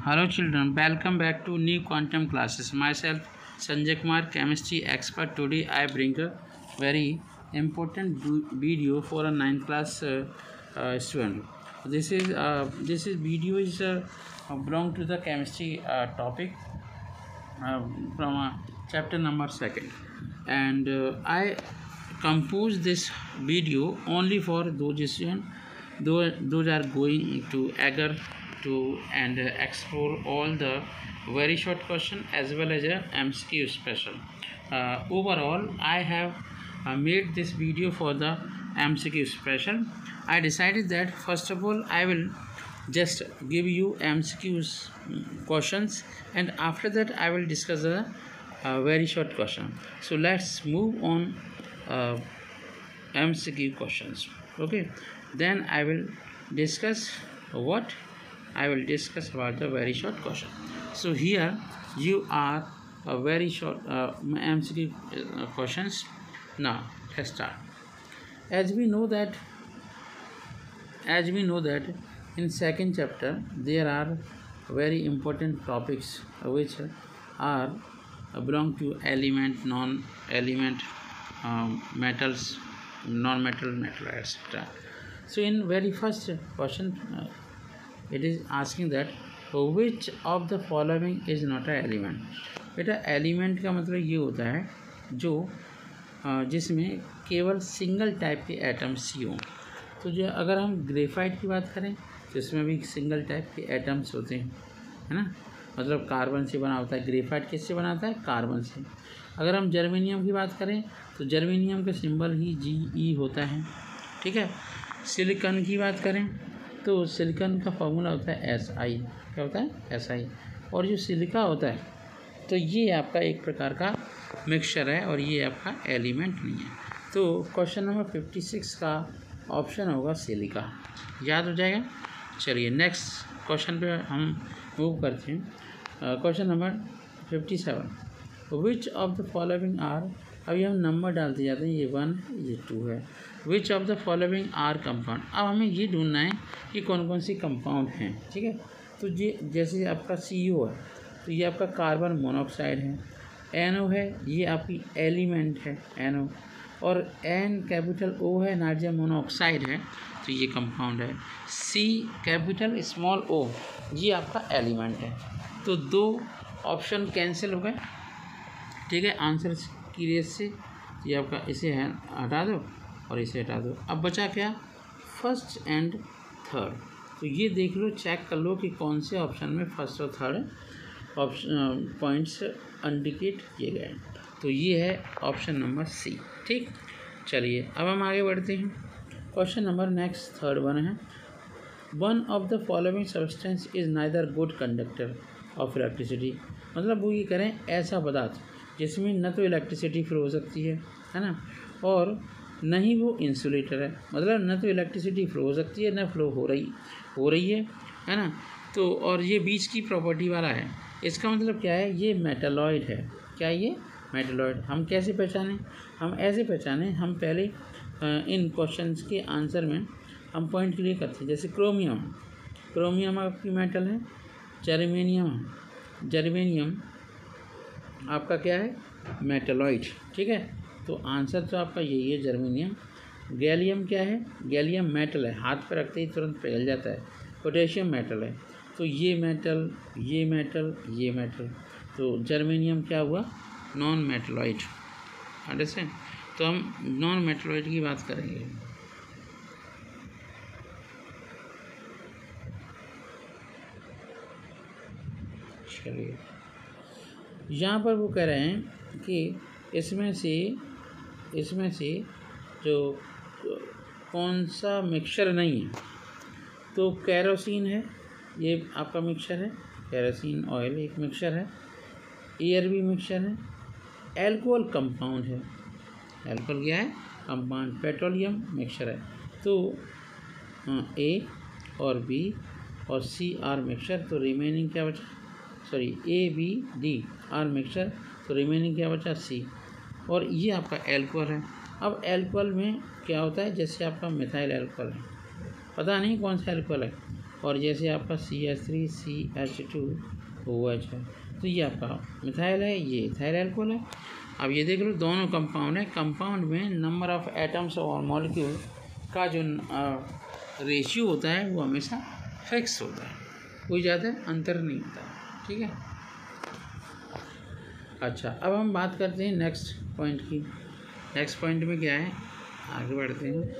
Hello children, welcome back to new quantum classes. Myself Sanjay Kumar, chemistry expert. Today I bring a very important video for a 9th class student. This is video is belong to the chemistry topic from chapter number 2nd, and I compose this video only for those students those are going to eager to and explore all the very short question as well as a MCQ special. Overall I have made this video for the MCQ special. I decided that first of all I will just give you MCQs questions, and after that I will discuss a very short question. So let's move on MCQ questions. Okay, then I will discuss what I will discuss about the very short question. So here you are a very short MCQ questions. Now let's start. As we know that in second chapter there are very important topics which are belong to element, non-element, metals, non-metal, metal, etc. So in very first question it is asking that which of the following is not a element. बेटा element का मतलब ये होता है जो जिसमें केवल single type के एटम्स ही हों. तो जो अगर हम ग्रेफाइट की बात करें तो इसमें भी सिंगल टाइप के एटम्स होते हैं, है ना. मतलब कार्बन से बना होता है. ग्रेफाइट किससे बना होता है? कार्बन से. अगर हम जर्मेनियम की बात करें तो जर्मेनियम का सिंबल ही Ge होता है. ठीक है. सिलिकॉन की बात करें तो सिलिकॉन का फॉर्मूला होता है Si. क्या होता है? Si. और जो सिलिका होता है तो ये आपका एक प्रकार का मिक्सचर है और ये आपका एलिमेंट नहीं है. तो क्वेश्चन नंबर 56 का ऑप्शन होगा सिलिका. याद हो जाएगा. चलिए नेक्स्ट क्वेश्चन पे हम मूव करते हैं. Question number 57. Which of the following are, अभी हम नंबर डालते जाते हैं. ये 1 है, ये 2 है. Which of the following are compound. अब हमें ये ढूंढना है कि कौन कौन सी कंपाउंड हैं. ठीक है. तो ये जैसे आपका CO है तो ये आपका कार्बन मोनोऑक्साइड है. NO है, ये आपकी एलिमेंट है NO. और N कैपिटल O है, नाइट्रोजन मोनोऑक्साइड है, तो ये कंपाउंड है. C कैपिटल स्मॉल O, ये आपका एलिमेंट है. तो 2 ऑप्शन कैंसिल हो गए. ठीक है. आंसर की रेस से ये आपका इसे हटा दो और इसे हटा दो. अब बचा क्या? First and third. तो ये देख लो, चेक कर लो कि कौन से ऑप्शन में फर्स्ट और थर्ड ऑप्शन पॉइंट्स इंडिकेट किए गए. तो ये है ऑप्शन नंबर C. ठीक. चलिए अब हम आगे बढ़ते हैं. Question number next third one है. One of the following substance is neither good conductor of electricity. मतलब वो ये करें ऐसा पदार्थ जिसमें न तो इलेक्ट्रिसिटी फ्लो हो सकती है ना, और न ही वो इंसुलेटर है. मतलब न तो इलेक्ट्रिसिटी फ्लो हो सकती है, न फ्लो हो रही है ना. तो और ये बीच की प्रॉपर्टी वाला है. इसका मतलब क्या है? ये मेटालॉइड है. क्या ये? मेटालॉइड. हम कैसे पहचानें? हम ऐसे पहचानें, हम पहले इन क्वेश्चंस के आंसर में हम पॉइंट क्लियर करते हैं. जैसे क्रोमियम आपकी मेटल है. जर्मेनियम आपका क्या है? मेटालॉइड. ठीक है. तो आंसर तो आपका यही है, जर्मेनियम. गैलियम क्या है? गैलियम मेटल है, हाथ पर रखते ही तुरंत पिघल जाता है. पोटेशियम मेटल है. तो ये मेटल, ये मेटल, ये मेटल. तो जर्मेनियम क्या हुआ? Non metalloid. अंडरस्टैंड. तो हम नॉन मेटलॉइड की बात करेंगे. चलिए यहाँ पर वो कह रहे हैं कि इसमें से जो कौन सा मिक्सचर नहीं है. तो केरोसिन है, ये आपका मिक्सचर है. केरोसिन ऑयल एक मिक्सचर है. एयर भी मिक्सचर है. एल्कोहल कंपाउंड है. एल्कोहल क्या है? कंपाउंड. पेट्रोलियम मिक्सचर है. तो A और B और C आर मिक्सचर. तो रिमेनिंग क्या बचा? Sorry, A B D are mixture. तो रिमेनिंग क्या बचा? C. और ये आपका एल्कोहल है. अब एल्कोहल में क्या होता है? जैसे आपका मिथाइल एल्कोहल है, पता नहीं कौन सा एल्कोहल है, और जैसे आपका CH3CH2OH है, तो ये आपका मिथाइल है, ये इथाइल एल्कोहल है। अब ये देख लो दोनों कंपाउंड है, कंपाउंड में नंबर ऑफ एटम्स और मॉलिक्यूल का जो रेशियो होता है वो हमेशा फिक्स होता है, कोई ज़्यादा अंतर नहीं होता है, ठीक है। अच्छा, अब हम बात करते हैं नेक्स्ट पॉइंट की। नेक्स्ट पॉइंट में क्या है, आगे बढ़ते हैं।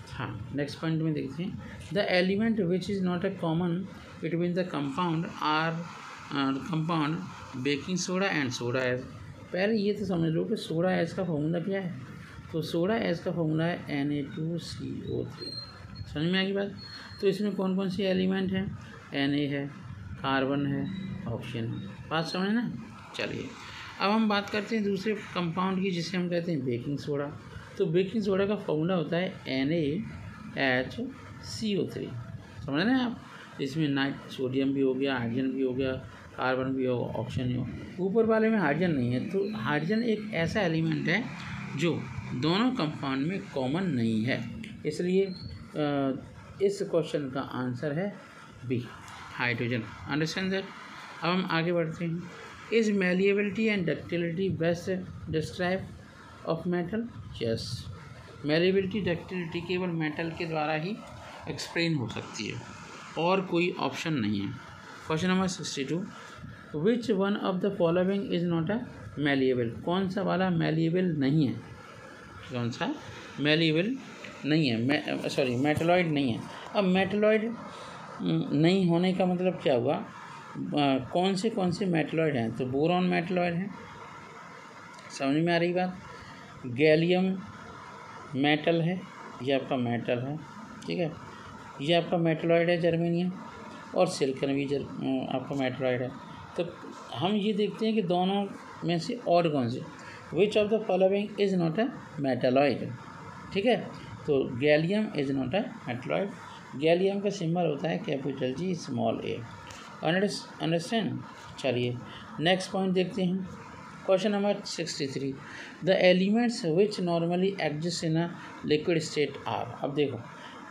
हाँ, नेक्स्ट पॉइंट में देखते हैं, the element which is not a common between the compound are compound baking soda and soda ash. पहले ये तो समझ लो कि सोडा एस का फॉर्मूला क्या है। तो सोडा एस का फॉर्मूला है Na2CO3। समझ में आ गई बात। तो इसमें कौन कौन सी एलिमेंट हैं, Na है, कार्बन है, ऑक्सीजन है। बात समझ ना। चलिए अब हम बात करते हैं दूसरे कंपाउंड की जिसे हम कहते हैं बेकिंग सोडा। तो बेकिंग सोडा का फॉर्मूला होता है NaHCO3। समझ रहे हैं आप। इसमें सोडियम भी हो गया, हाइड्रोजन भी हो गया, कार्बन भी हो, ऑक्सीजन भी हो। ऊपर वाले में हाइड्रोजन नहीं है। तो हाइड्रोजन एक ऐसा एलिमेंट है जो दोनों कंपाउंड में कॉमन नहीं है, इसलिए इस क्वेश्चन का आंसर है बी, हाइड्रोजन। Understand that. अब हम आगे बढ़ते हैं। Is malleability and ductility best describe of metal? Yes, malleability ductility केवल मेटल के द्वारा ही एक्सप्लेन हो सकती है और कोई ऑप्शन नहीं है। Question number 62, which one of the following is not a malleable? कौन सा वाला मैलिएबल नहीं है? कौन सा मैलिएबल नहीं है? मेटलॉइड नहीं है। अब मेटलॉइड नहीं होने का मतलब क्या हुआ? कौन से मेटलॉइड हैं? तो बोरॉन मेटलॉइड है, समझ में आ रही बात। गैलियम मेटल है, ये आपका मेटल है, ठीक है। ये आपका मेटलॉइड है, जर्मेनियम। और सिलिकॉन भी आपका मेटलॉइड है। तो हम ये देखते हैं कि दोनों में से और कौन से, which of the following is not a metalloid, ठीक है। तो gallium is not a metalloid. Gallium का सिंबल होता है capital G small a। Understand. चलिए नेक्स्ट पॉइंट देखते हैं। Question number 63, the elements which normally exist in a liquid state are. अब देखो,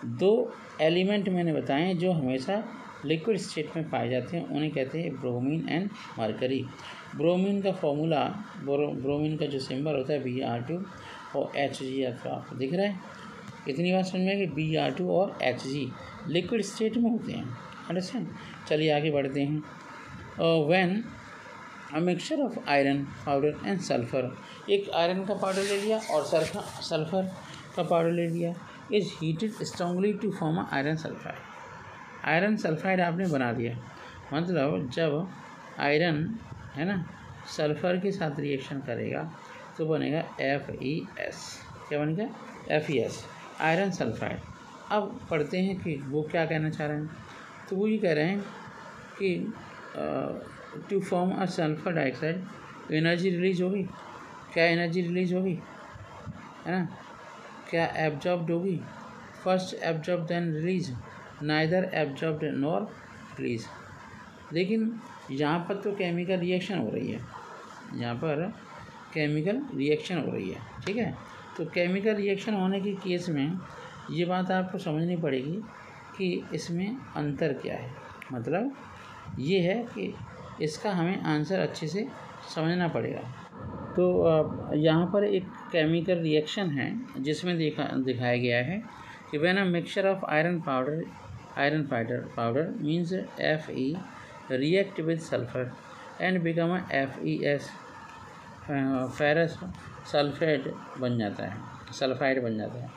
दो एलिमेंट मैंने बताए हैं जो हमेशा लिक्विड स्टेट में पाए जाते हैं, उन्हें कहते हैं ब्रोमीन एंड मरकरी। ब्रोमीन का फॉर्मूला, ब्रोमीन का जो सिंबल होता है Br2 और Hg आपको दिख रहा है। इतनी बात समझ में कि Br2 और Hg लिक्विड स्टेट में होते हैं। अंडरस्टैंड। चलिए आगे बढ़ते हैं। When a mixture of iron powder and sulphur, एक आयरन का पाउडर ले लिया और सल्फर का पाउडर ले लिया, is heated strongly to form a iron sulphide. Iron sulphide आपने बना दिया, मतलब जब आयरन है ना सल्फर के साथ रिएक्शन करेगा तो बनेगा FeS। क्या बनेगा? FeS, iron sulphide. अब पढ़ते हैं कि वो क्या कहना चाह रहे हैं। तो वो ये कह रहे हैं कि to form a sulphur dioxide energy release होगी। क्या एनर्जी रिलीज होगी, है ना? क्या एब्जॉर्ब्ड होगी? First absorb then release, neither absorbed nor release. लेकिन यहाँ पर तो केमिकल रिएक्शन हो रही है, यहाँ पर केमिकल रिएक्शन हो रही है, ठीक है। तो केमिकल रिएक्शन होने के केस में ये बात आपको समझनी पड़ेगी कि इसमें अंतर क्या है। मतलब ये है कि इसका हमें आंसर अच्छे से समझना पड़ेगा। तो यहाँ पर एक केमिकल रिएक्शन है जिसमें दिखाया गया है कि when a mixture of iron powder means Fe react with sulphur and become a FeS, ferrous sulphide बन जाता है।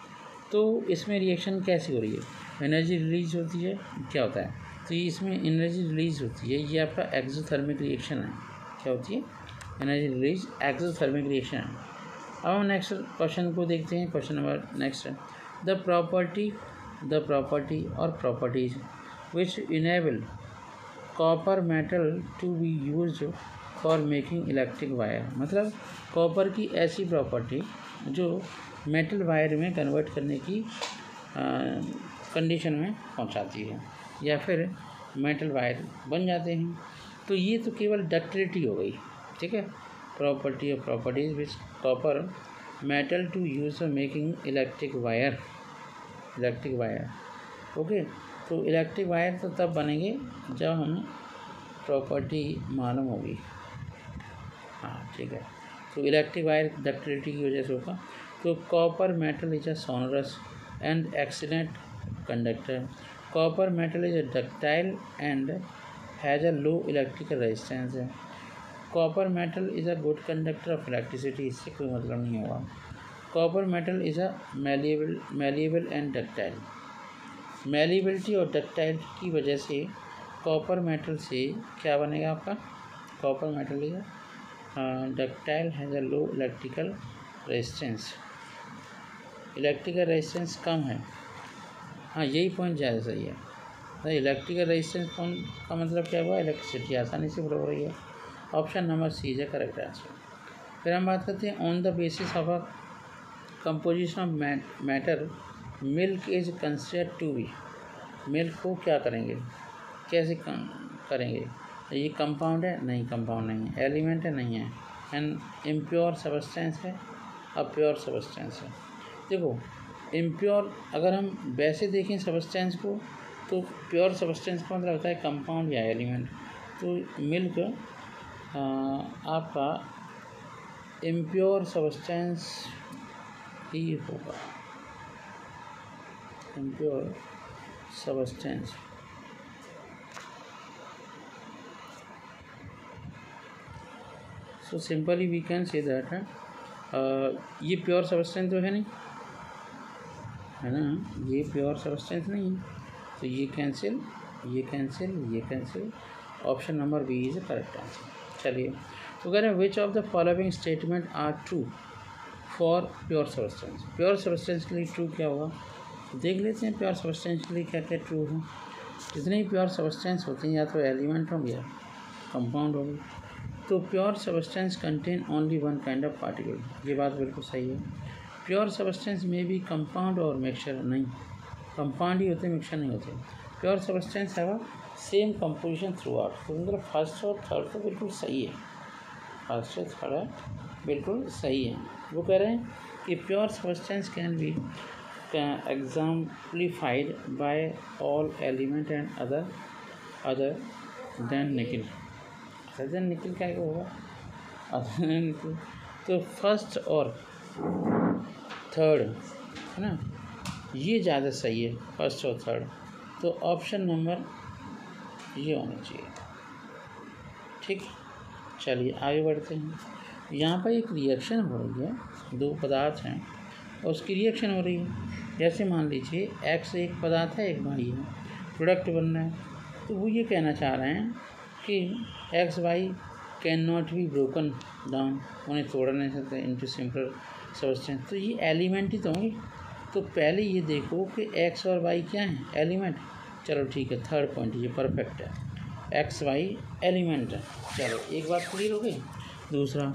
तो इसमें रिएक्शन कैसी हो रही है? एनर्जी रिलीज होती है। क्या होता है? तो ये इसमें एनर्जी रिलीज होती है, ये आपका एक्सोथर्मिक रिएक्शन है। क्या होती है? एनर्जी रिलीज, एक्सोथर्मिक रिएक्शन है। अब हम नेक्स्ट क्वेश्चन को देखते हैं। क्वेश्चन नंबर नेक्स्ट है, द प्रॉपर्टी और properties which enable copper metal to be used for making electric wire. मतलब कॉपर की ऐसी प्रॉपर्टी जो मेटल वायर में कन्वर्ट करने की कंडीशन में पहुंचाती है या फिर मेटल वायर बन जाते हैं। तो ये तो केवल डक्टिलिटी हो गई, ठीक है। प्रॉपर्टी और properties which copper metal to use for making electric wire, okay. तो इलेक्ट्रिक वायर तो तब बनेंगे जब हमें प्रॉपर्टी मालूम होगी। हाँ ठीक है, तो इलेक्ट्रिक वायर डक्टिलिटी की वजह से होगा। तो copper metal is a sonorous and excellent conductor. Copper metal is a ductile and has a low electrical resistance है। Copper metal is a good conductor of electricity, इससे कोई मतलब नहीं होगा। Copper metal is a malleable and ductile. Malleability और ductile की वजह से कॉपर मेटल से क्या बनेगा आपका, copper metal is ductile has a low electrical resistance, electrical resistance कम है। हाँ यही पॉइंट ज़्यादा सही है। तो इलेक्ट्रिकल रेजिस्टेंस का मतलब क्या हुआ, इलेक्ट्रिसिटी आसानी से फ्लो हो रही है। Option number C is correct answer. फिर हम बात करते हैं on the basis of a composition of matter milk is considered to be. Milk को क्या करेंगे, कैसे करेंगे, ये कंपाउंड है, नहीं कंपाउंड नहीं है, एलिमेंट है, नहीं है, एंड इम्प्योर सब्सटेंस है, अब प्योर सब्सटेंस है। देखो इम्प्योर अगर हम वैसे देखें सब्सटेंस को तो प्योर सब्सटेंस का मतलब होता है कंपाउंड या एलिमेंट। तो मिल्क आपका इम्प्योर सब्सटेंस ही होगा, impure substance. So simply we can say that ये प्योर सब्सटेंस तो है नहीं, है ना, ये प्योर सब्सटेंस नहीं है, तो ये कैंसिल, ये कैंसिल, ये cancel. Option number B is correct answer. चलिए तो कह रहे हैं which of the following statement are true for pure substance. Pure substance के लिए ट्रू क्या होगा, देख लेते हैं प्योर सब्सटेंस के लिए क्या क्या ट्रू है। जितने भी प्योर सब्सटेंस होते हैं या तो एलिमेंट हो गया, कंपाउंड हो गया। तो pure substance contain only one kind of particle, ये बात बिल्कुल सही है। प्योर सब्सटेंस में भी कंपाउंड और मिक्सचर नहीं, कंपाउंड ही होते, मिक्सचर नहीं होते। प्योर सब्सटेंस है सेम कंपोजिशन थ्रू आउट। तो मतलब फर्स्ट और थर्ड तो बिल्कुल सही है, फर्स्ट और थर्ड बिल्कुल सही है। वो कह रहे हैं कि pure substance can be exemplified by all element and other than nickel. Other than nickel क्या होगा, अदर देन निकल। तो फर्स्ट और थर्ड है ना, ये ज़्यादा सही है, फर्स्ट और थर्ड। तो ऑप्शन नंबर ये होना चाहिए। ठीक, चलिए आगे बढ़ते हैं। यहाँ पर एक रिएक्शन हो रही है, दो पदार्थ हैं और उसकी रिएक्शन हो रही है। जैसे मान लीजिए एक्स एक पदार्थ है, एक वाई है, प्रोडक्ट बन रहा है। तो वो ये कहना चाह रहे हैं कि X Y can not be broken down, उन्हें तोड़ा नहीं सकते इनटू सिंपल सब्सटेंस। तो ये एलिमेंट ही तो होंगे। तो पहले ये देखो कि एक्स और वाई क्या हैं, एलिमेंट। चलो ठीक है, थर्ड पॉइंट ये परफेक्ट है, एक्स वाई एलिमेंट है। चलो एक बात क्लियर हो गई। दूसरा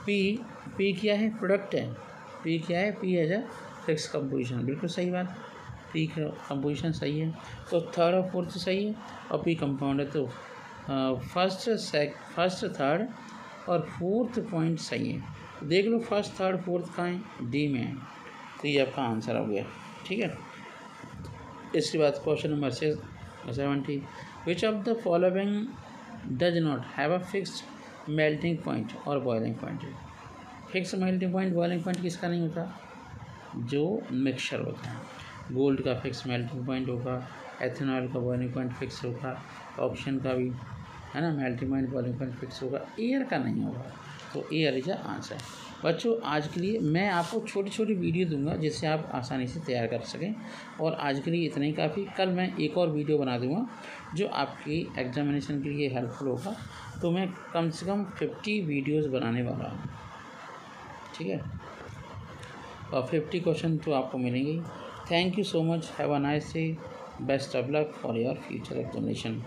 पी क्या है, प्रोडक्ट है। पी क्या है, P has a fix composition, बिल्कुल सही बात, पी का कंपोजिशन सही है। तो थर्ड और फोर्थ सही है, और पी कंपाउंड है। तो फर्स्ट थर्ड और फोर्थ पॉइंट सही है। देख लो फर्स्ट थर्ड फोर्थ कहाँ है, डी में है। तो ये आपका आंसर हो गया। ठीक है, इसके बाद question number 70, which of the following does not have a fixed melting point और boiling point. Fix melting point boiling point किसका नहीं होता, जो मिक्सचर होता है। गोल्ड का फिक्स मेल्टिंग पॉइंट होगा, एथेनॉल का बॉइलिंग पॉइंट फिक्स होगा, ऑक्सीजन का भी है ना melting point boiling point fix होगा, एयर का नहीं होगा। तो एयर इज आंसर। बच्चों आज के लिए मैं आपको छोटी छोटी वीडियो दूंगा जिससे आप आसानी से तैयार कर सकें, और आज के लिए इतना ही काफ़ी। कल मैं एक और वीडियो बना दूंगा जो आपकी एग्जामिनेशन के लिए हेल्पफुल होगा। तो मैं कम से कम 50 वीडियोस बनाने वाला हूँ। ठीक है, और 50 क्वेश्चन तो आपको मिलेंगे। Thank you so much, have a nice day, best of luck for your future examination.